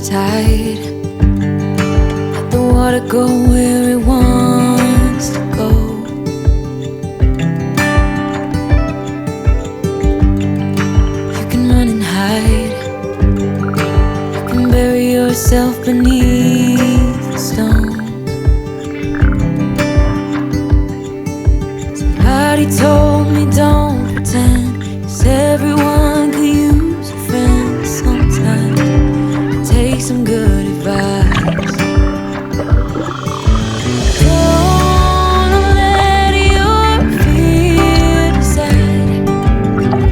tide. Let the water go where it wants to go. You can run and hide. You can bury yourself beneath the stones. Somebody told me don't pretend, 'cause everyone could use a friend sometimes. Take some good advice. Don't let your fear decide.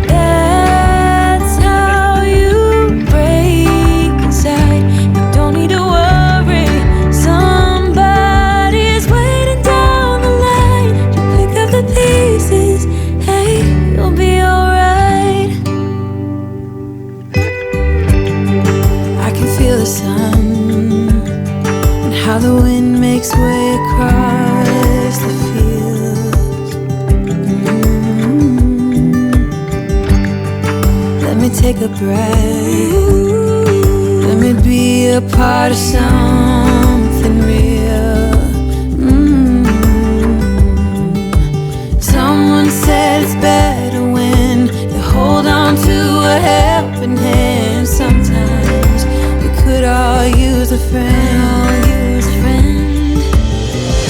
That's how you break inside. You don't need to worry. Somebody is waiting down the line to pick up the pieces. Hey, you'll be alright. I can feel the sun and how the wind makes way across the fields. Let me take a breath. Let me be a part of something real. Someone said it's better when you hold on to a helping hand. Sometimes we could all use a friend.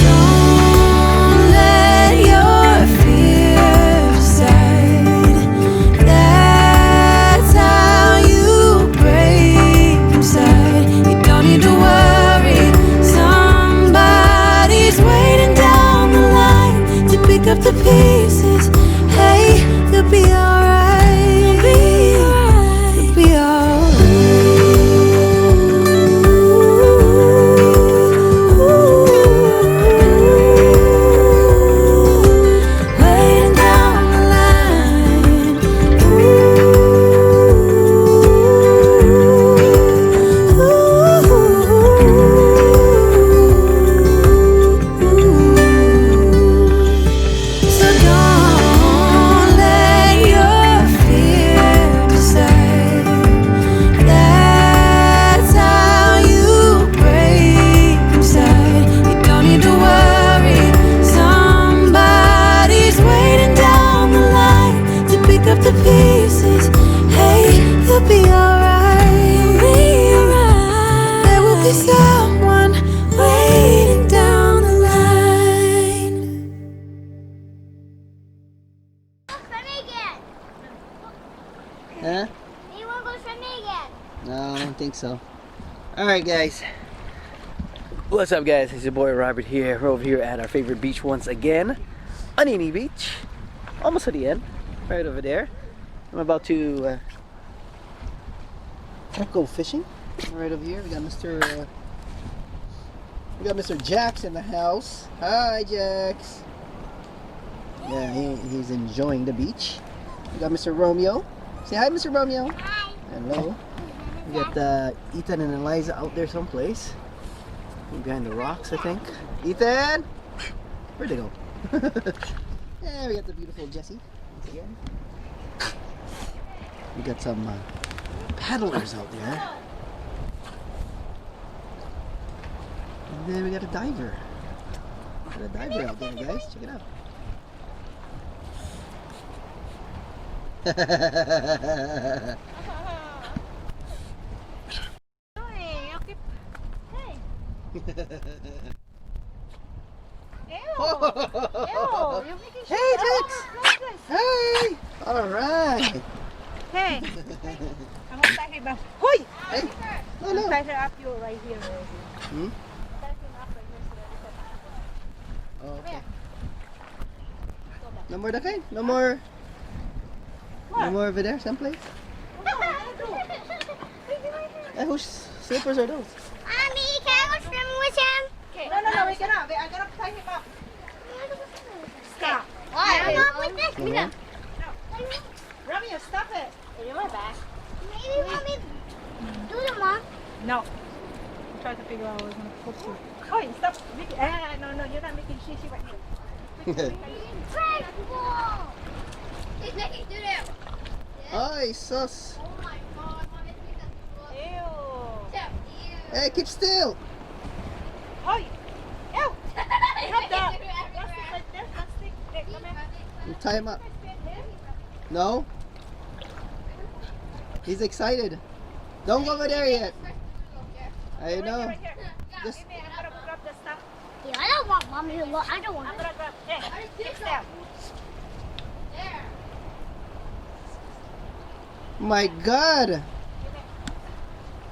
Don't let your fear decide. That's how you break inside. You don't need to worry. Somebody's waiting down the line to pick up the pieces. Hey, you'll be alright. You'll be alright. You'll be alright. Waiting down the line. So don't let your fear decide. That's how you break inside. You don't need to worry. Somebody's waiting down the line to pick up the pieces. Hey, you'll be alright. You'll be alright. There will be someone waiting down the line. Swimming again. Huh? You want to go swimming again? No, I don't think so. Alright guys. What's up guys? It's your boy Robert here. We're over here at our favorite beach once again. Anini Beach. Almost at the end. Right over there. I'm about to go fishing. Right over here. We got Mr. Jax in the house. Hi Jax. Yeah, he's enjoying the beach. We got Mr. Romeo. Say hi Mr. Romeo. Hi. Hello. We got Ethan and Eliza out there someplace. Behind the rocks, I think. Ethan! Where'd they go? Yeah, we got the beautiful Jessie. Once again. We got some paddlers out there. And then we got a diver. We got a diver out there, guys. Check it out. Hey, Jax! Hey! Alright! Hey, I'm gonna tie him up. Hoy! Hey! No, I'm no! tie her up you right here. Hmm? Tie him up right here so Oh, okay. No more dakay? No more? No more over there, someplace? Hey, whose slippers are those? Mommy, can I go swimming with him? No, we cannot. I'm gonna tie him up. Stop. Why? I'm not with this. No more? Romeo, stop it. Maybe want me to do the mom. No. I'm trying to figure out what's gonna put you. Hoy, stop. No, you're not making shishi right here. He's making do that. Ay, sus! Oh my god, Mom, it's because Ew. Step. Hey, keep still. Hoy! Ew! I have the plastic right there. Plastic. Hey, come here. You tie him up. Stand here. No? He's excited. Don't go over there yet. I know. Right here. Just Give me. I'm gonna grab the stuff. Yeah, I don't want mommy to look. I don't want I'm it. gonna grab. Hey, fix them. my God.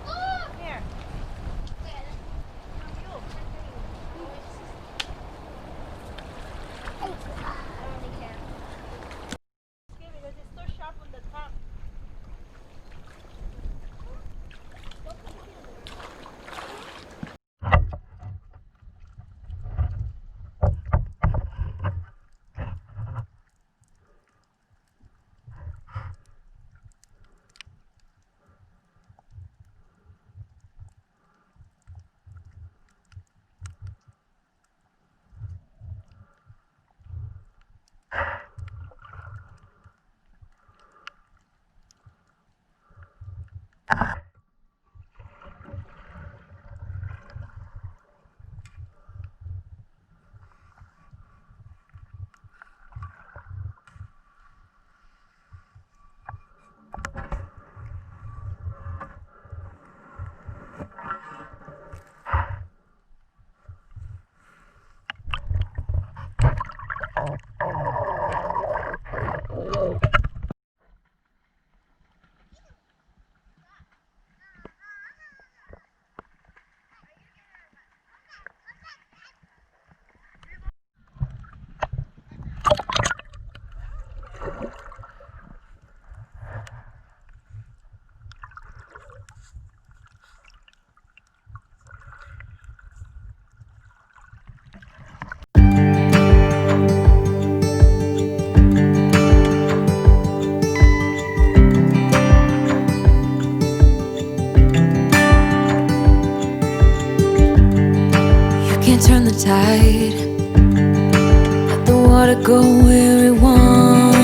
Come here. Okay, because it's too sharp on the top. Can't turn the tide. Let the water go where it wants.